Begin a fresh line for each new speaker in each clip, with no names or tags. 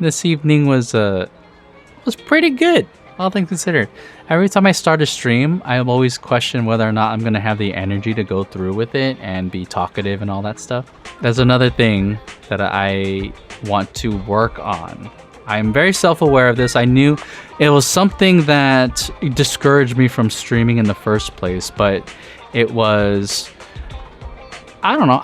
this evening was pretty good, all things considered. Every time I start a stream, I always question whether or not I'm gonna have the energy to go through with it and be talkative and all that stuff. There's another thing that I want to work on. I'm very self-aware of this. I knew it was something that discouraged me from streaming in the first place, but it was, I don't know.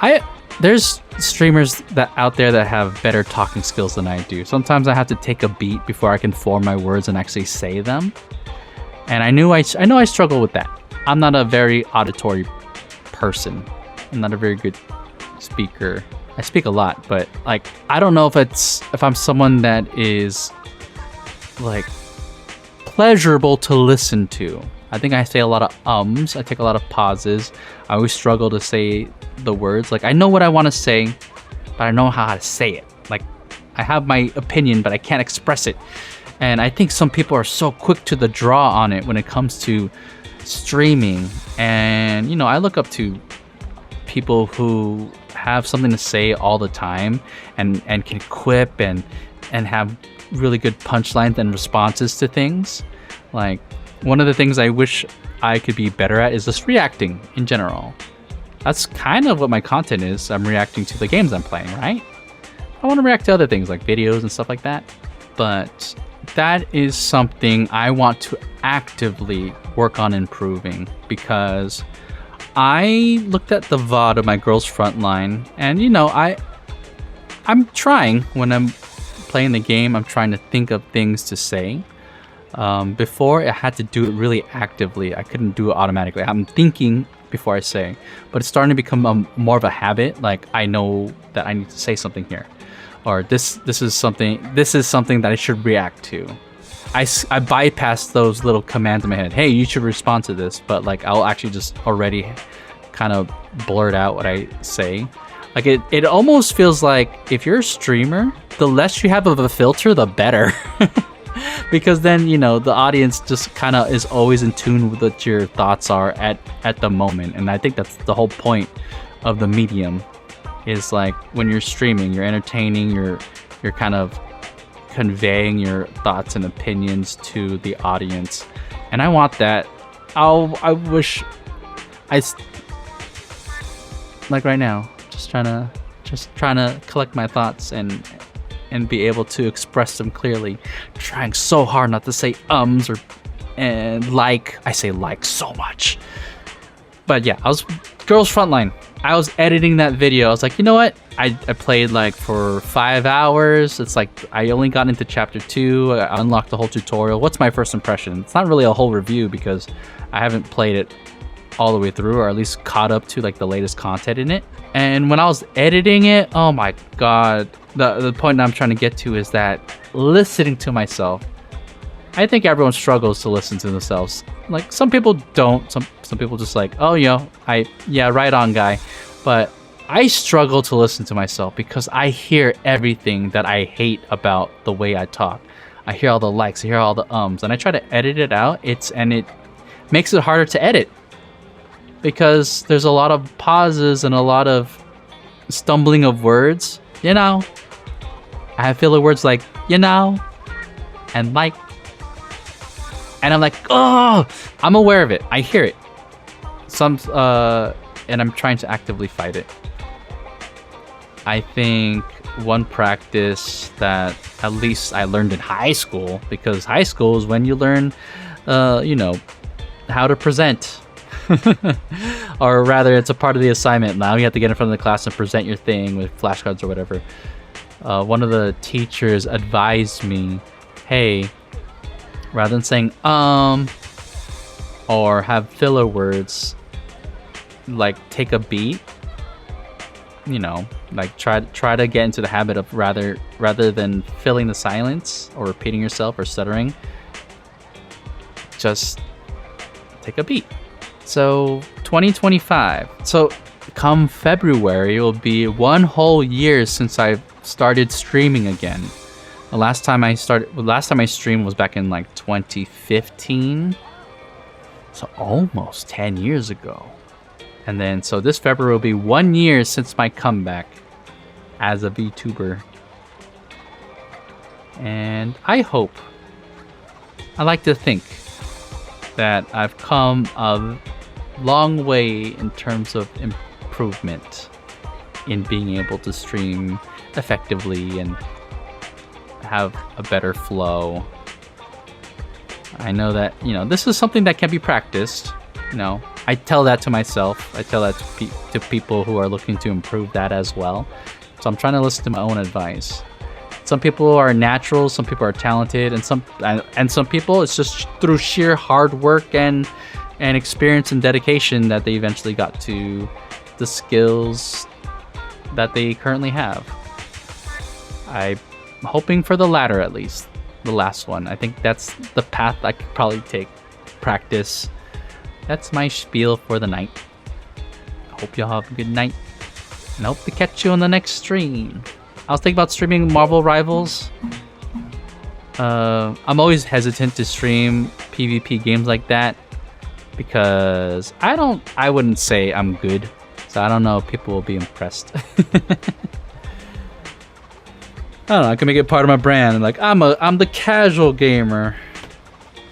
There's streamers that out there that have better talking skills than I do. Sometimes I have to take a beat before I can form my words and actually say them. And I know I struggle with that. I'm not a very auditory person. I'm not a very good speaker. I speak a lot, but like I don't know if I'm someone that is like pleasurable to listen to. I think I say a lot of ums. I take a lot of pauses. I always struggle to say the words. Like I know what I want to say, but I know how to say it. Like I have my opinion, but I can't express it. And I think some people are so quick to the draw on it when it comes to streaming. And you know, I look up to people who have something to say all the time and can quip and have really good punchlines and responses to things. Like one of the things I wish I could be better at is just reacting in general. That's kind of what my content is. I'm reacting to the games I'm playing, right? I want to react to other things like videos and stuff like that. But that is something I want to actively work on improving, because I looked at the VOD of my girl's frontline, and you know, I'm trying when I'm playing the game. I'm trying to think of things to say. Before I had to do it really actively. I couldn't do it automatically. I'm thinking before I say, but it's starting to become more of a habit. Like I know that I need to say something here, or this is something that I should react to. I bypass those little commands in my head. Hey, you should respond to this, but like I'll actually just already kind of blurt out what I say. Like it almost feels like if you're a streamer, the less you have of a filter, the better. Because then, you know, the audience just kind of is always in tune with what your thoughts are at the moment. And I think that's the whole point of the medium, is like when you're streaming, you're entertaining, you're kind of conveying your thoughts and opinions to the audience. And I want that. I wish like right now, just trying to collect my thoughts and be able to express them clearly. Trying so hard not to say ums I say like so much. But yeah, I was girls frontline. I was editing that video. I was like, you know what? I played like for 5 hours. It's like I only got into chapter 2. I unlocked the whole tutorial. What's my first impression? It's not really a whole review because I haven't played it all the way through, or at least caught up to like the latest content in it. And when I was editing it, oh my god, the point I'm trying to get to is that listening to myself, I think everyone struggles to listen to themselves. Like some people don't, some people just like, oh yeah, right on guy. But I struggle to listen to myself because I hear everything that I hate about the way I talk. I hear all the likes, I hear all the ums, and I try to edit it out. It makes it harder to edit because there's a lot of pauses and a lot of stumbling of words. You know, I have filler words like, you know, and like, and I'm like, oh, I'm aware of it. I hear it. And I'm trying to actively fight it. I think one practice that at least I learned in high school, because high school is when you learn, you know, how to present. Or rather, it's a part of the assignment. Now you have to get in front of the class and present your thing with flashcards or whatever. One of the teachers advised me, hey, rather than saying or have filler words, like take a beat, you know, like try to get into the habit of rather than filling the silence or repeating yourself or stuttering, just take a beat. So 2025, so come February, it will be 1 whole year since I've started streaming again. The last time I streamed was back in like 2015, so almost 10 years ago. And then so this February will be 1 year since my comeback as a VTuber. And I like to think that I've come a long way in terms of improvement in being able to stream effectively and have a better flow. I know that, this is something that can be practiced. I tell that to myself. I tell that to people who are looking to improve that as well. So I'm trying to listen to my own advice. Some people are natural, some people are talented, and some people it's just through sheer hard work and experience and dedication that they eventually got to the skills that they currently have. I'm hoping for the latter, at least the last one. I think that's the path I could probably take. Practice. That's my spiel for the night. I hope y'all have a good night, and I hope to catch you on the next stream. I was thinking about streaming Marvel Rivals. I'm always hesitant to stream PvP games like that because I wouldn't say I'm good, so I don't know if people will be impressed. I don't know, I can make it part of my brand. Like I'm the casual gamer.